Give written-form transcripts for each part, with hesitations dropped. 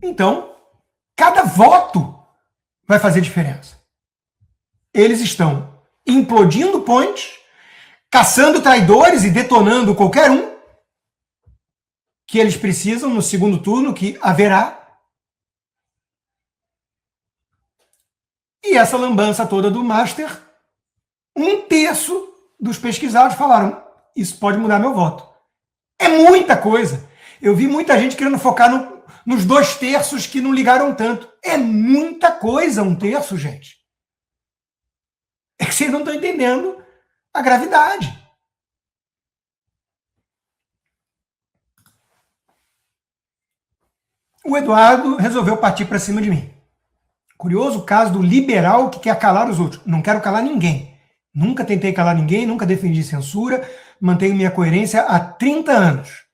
Então, cada voto vai fazer diferença. Eles estão implodindo pontes, caçando traidores e detonando qualquer um que eles precisam no segundo turno, que haverá. E essa lambança toda do Master, 1/3 dos pesquisados falaram: isso pode mudar meu voto. É muita coisa. Eu vi muita gente querendo focar nos 2/3 que não ligaram tanto. É muita coisa, 1/3, gente. É que vocês não estão entendendo a gravidade. O Eduardo resolveu partir para cima de mim. Curioso o caso do liberal que quer calar os outros. Não quero calar ninguém. Nunca tentei calar ninguém, nunca defendi censura, mantenho minha coerência há 30 anos.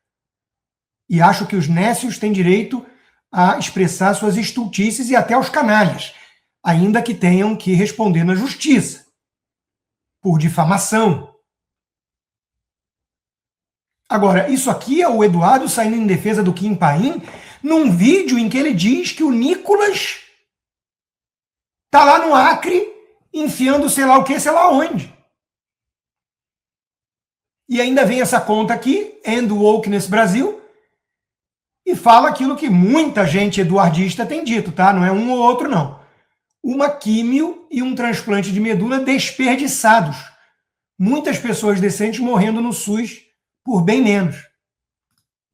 E acho que os nécios têm direito a expressar suas estultices e até os canalhas, ainda que tenham que responder na justiça, por difamação. Agora, isso aqui é o Eduardo saindo em defesa do Kim Paim, num vídeo em que ele diz que o Nicolas tá lá no Acre, enfiando sei lá o que, sei lá onde. E ainda vem essa conta aqui, End Wokeness Brasil, e fala aquilo que muita gente eduardista tem dito, tá? Não é um ou outro, não. Uma químio e um transplante de medula desperdiçados. Muitas pessoas decentes morrendo no SUS por bem menos.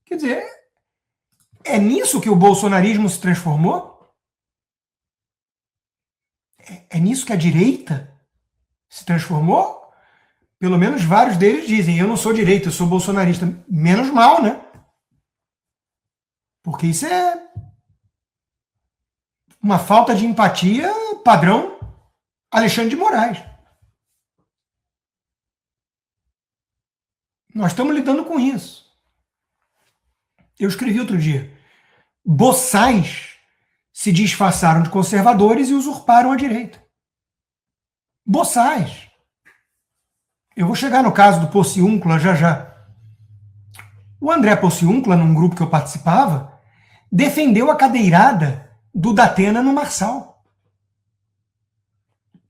Quer dizer, é nisso que o bolsonarismo se transformou? É nisso que a direita se transformou? Pelo menos vários deles dizem: eu não sou direita, eu sou bolsonarista. Menos mal, né? Porque isso é uma falta de empatia padrão Alexandre de Moraes. Nós estamos lidando com isso. Eu escrevi outro dia: boçais se disfarçaram de conservadores e usurparam a direita. Boçais. Eu vou chegar no caso do Pociúncula já já. O André Pociúncula, num grupo que eu participava, defendeu a cadeirada do Datena no Marçal.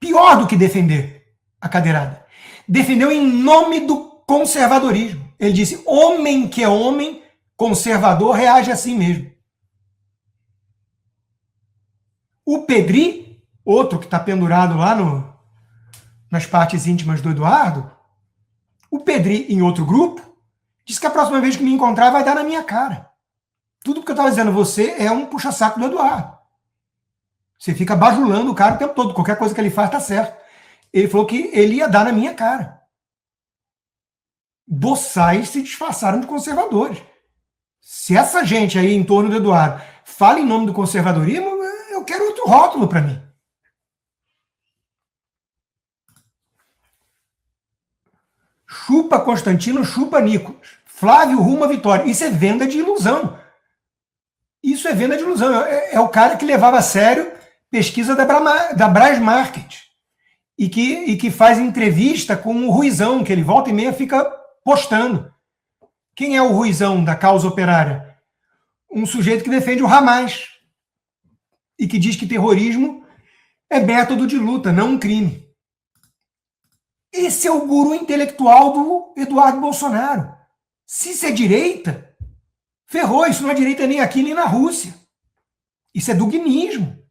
Pior do que defender a cadeirada. Defendeu em nome do conservadorismo. Ele disse: homem que é homem, conservador, reage assim mesmo. O Pedri, outro que está pendurado lá nas partes íntimas do Eduardo, o Pedri, em outro grupo, disse que a próxima vez que me encontrar vai dar na minha cara. Tudo porque eu estava dizendo: você é um puxa-saco do Eduardo. Você fica bajulando o cara o tempo todo. Qualquer coisa que ele faz está certo. Ele falou que ele ia dar na minha cara. Boçais se disfarçaram de conservadores. Se essa gente aí em torno do Eduardo fala em nome do conservadorismo, eu quero outro rótulo para mim. Chupa Constantino, chupa Nicolas. Flávio rumo à vitória. Isso é venda de ilusão. Isso é venda de ilusão. É o cara que levava a sério pesquisa da Braz Market e que faz entrevista com o Ruizão, que ele volta e meia fica postando. Quem é o Ruizão da causa operária? Um sujeito que defende o Hamas e que diz que terrorismo é método de luta, não um crime. Esse é o guru intelectual do Eduardo Bolsonaro. Se isso é direita, ferrou. Isso não é direita nem aqui nem na Rússia. Isso é duguinismo.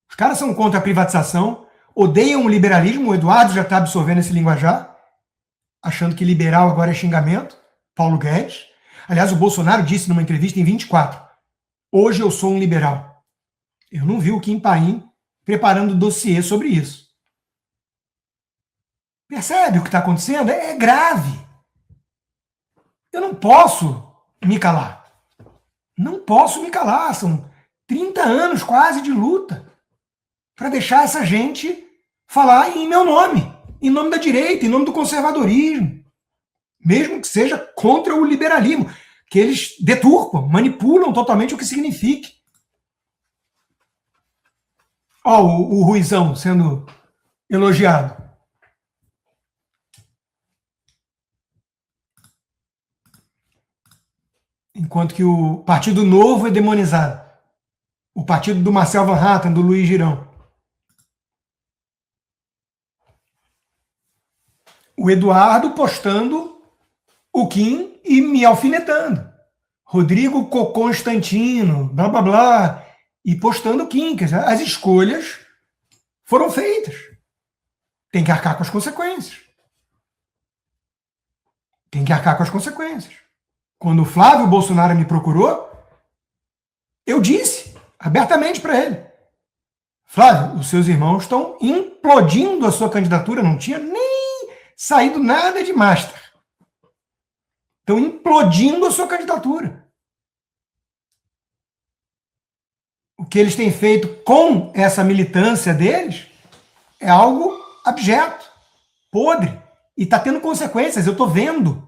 Os caras são contra a privatização, odeiam o liberalismo. O Eduardo já está absorvendo esse linguajar, achando que liberal agora é xingamento. Paulo Guedes. Aliás, o Bolsonaro disse numa entrevista em 24: hoje eu sou um liberal. Eu não vi o Kim Paim preparando dossiê sobre isso. Percebe o que está acontecendo? É grave. Eu não posso me calar. Não posso me calar. São 30 anos quase de luta para deixar essa gente falar em meu nome, em nome da direita, em nome do conservadorismo, mesmo que seja contra o liberalismo, que eles deturpam, manipulam totalmente o que signifique. Ó, o Ruizão sendo elogiado. enquanto que o Partido Novo é demonizado. O partido do Marcel Van Hatten, do Luiz Girão. O Eduardo postando o Kim e me alfinetando. Rodrigo Constantino, blá blá blá, e postando o Kim. Quer dizer, as escolhas foram feitas. Tem que arcar com as consequências. Tem que arcar com as consequências. Quando o Flávio Bolsonaro me procurou, eu disse abertamente para ele: Flávio, os seus irmãos estão implodindo a sua candidatura, não tinha nem saído nada de master. Estão implodindo a sua candidatura. O que eles têm feito com essa militância deles é algo abjeto, podre, e está tendo consequências, eu estou vendo.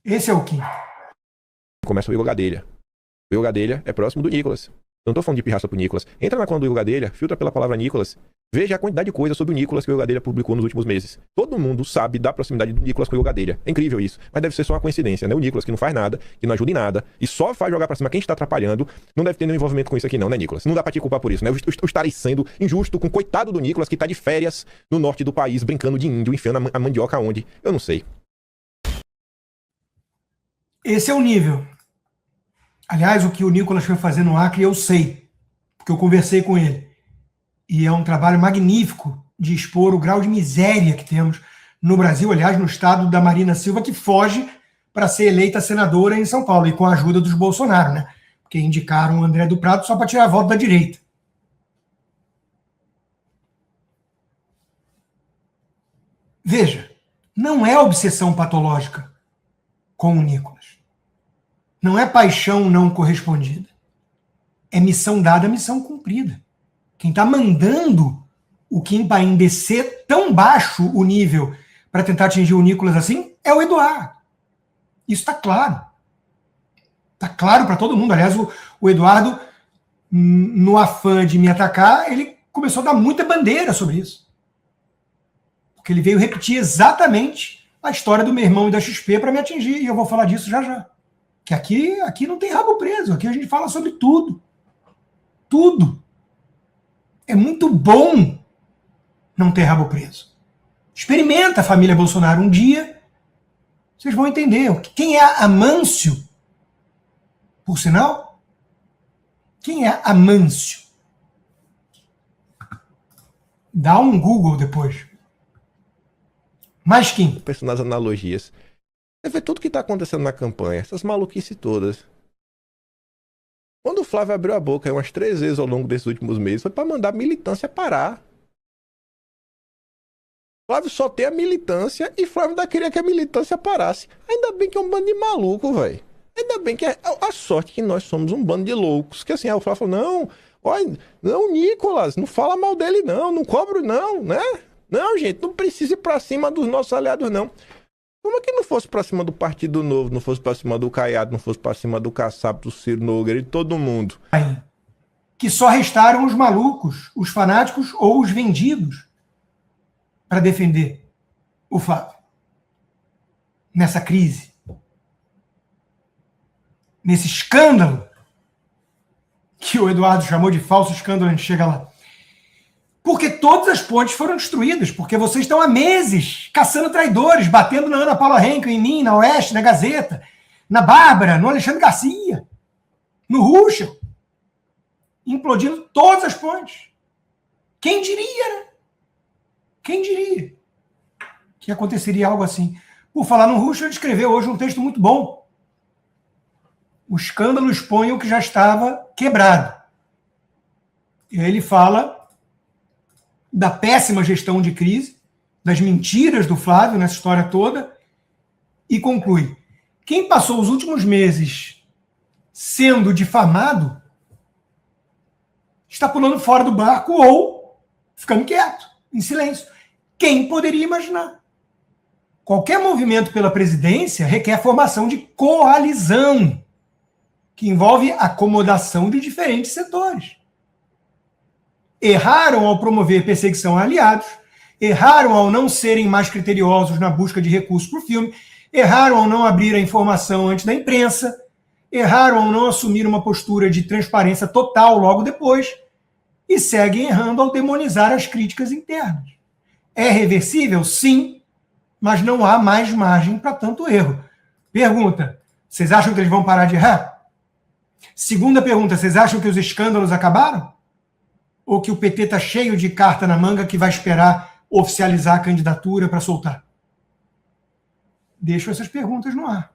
Esse é o Kim. Começa o Igor Gadelha. O Igor Gadelha é próximo do Nicolas. Não tô falando de pirraça pro Nicolas. Entra na conta do Igor Gadelha, filtra pela palavra Nicolas. Veja a quantidade de coisa sobre o Nicolas que o Igor Gadelha publicou nos últimos meses. Todo mundo sabe da proximidade do Nicolas com o Igor Gadelha. É incrível isso. Mas deve ser só uma coincidência, né? O Nicolas que não faz nada, que não ajuda em nada, e só faz jogar pra cima quem está atrapalhando, não deve ter nenhum envolvimento com isso aqui não, né, Nicolas? Não dá pra te culpar por isso, né? Eu estarei sendo injusto com o coitado do Nicolas que tá de férias no norte do país, brincando de índio, enfiando a mandioca onde? Eu não sei. Esse é o nível. Aliás, o que o Nicolas foi fazer no Acre eu sei, porque eu conversei com ele. E é um trabalho magnífico de expor o grau de miséria que temos no Brasil, aliás, no estado da Marina Silva, que foge para ser eleita senadora em São Paulo, e com a ajuda dos Bolsonaro, né? Porque indicaram o André do Prado só para tirar voto da direita. Veja, não é obsessão patológica com o Nicolas. Não é paixão não correspondida. É missão dada, missão cumprida. Quem está mandando o Kim Paim descer tão baixo o nível para tentar atingir o Nicolas assim é o Eduardo. Isso está claro. Está claro para todo mundo. Aliás, o Eduardo, no afã de me atacar, ele começou a dar muita bandeira sobre isso. Porque ele veio repetir exatamente a história do meu irmão e da XP para me atingir. E eu vou falar disso já já. Que aqui não tem rabo preso. Aqui a gente fala sobre tudo. Tudo. É muito bom não ter rabo preso. Experimenta a família Bolsonaro um dia, vocês vão entender. Quem é Amâncio, por sinal? Quem é Amâncio? Dá um Google depois. Mas quem? Penso nas analogias. Você vê tudo que tá acontecendo na campanha, essas maluquices todas. Quando o Flávio abriu a boca umas 3 vezes ao longo desses últimos meses, foi para mandar a militância parar. Flávio só tem a militância e Flávio ainda queria que a militância parasse. Ainda bem que é um bando de maluco, velho. Ainda bem que a sorte que nós somos um bando de loucos. Que assim, aí o Flávio falou, não, olha, não, Nicolas, não fala mal dele não, não cobro não, né? Não, gente, não precisa ir pra cima dos nossos aliados não. Como é que não fosse pra cima do Partido Novo, não fosse pra cima do Caiado, não fosse pra cima do Kassab, do Ciro Nogueira e de todo mundo? Que só restaram os malucos, os fanáticos ou os vendidos para defender o Flávio. Nessa crise. Nesse escândalo que o Eduardo chamou de falso escândalo, a gente chega lá. Porque todas as pontes foram destruídas, porque vocês estão há meses caçando traidores, batendo na Ana Paula Henkel, em mim, na Oeste, na Gazeta, na Bárbara, no Alexandre Garcia, no Ruschel, implodindo todas as pontes. Quem diria, né? Quem diria que aconteceria algo assim? Por falar no Ruschel, ele escreveu hoje um texto muito bom. O escândalo expõe o que já estava quebrado. E aí ele fala da péssima gestão de crise, das mentiras do Flávio nessa história toda, e conclui: quem passou os últimos meses sendo difamado está pulando fora do barco ou ficando quieto, em silêncio. Quem poderia imaginar? Qualquer movimento pela presidência requer formação de coalizão, que envolve acomodação de diferentes setores. Erraram ao promover perseguição a aliados Erraram ao não serem mais criteriosos na busca de recursos para o filme, erraram ao não abrir a informação antes da imprensa, erraram ao não assumir uma postura de transparência total logo depois, e seguem errando ao demonizar as críticas internas. É reversível? Sim, mas não há mais margem para tanto erro. Pergunta, vocês acham que eles vão parar de errar? Segunda pergunta, vocês acham que os escândalos acabaram? Ou que o PT está cheio de carta na manga que vai esperar oficializar a candidatura para soltar? Deixo essas perguntas no ar.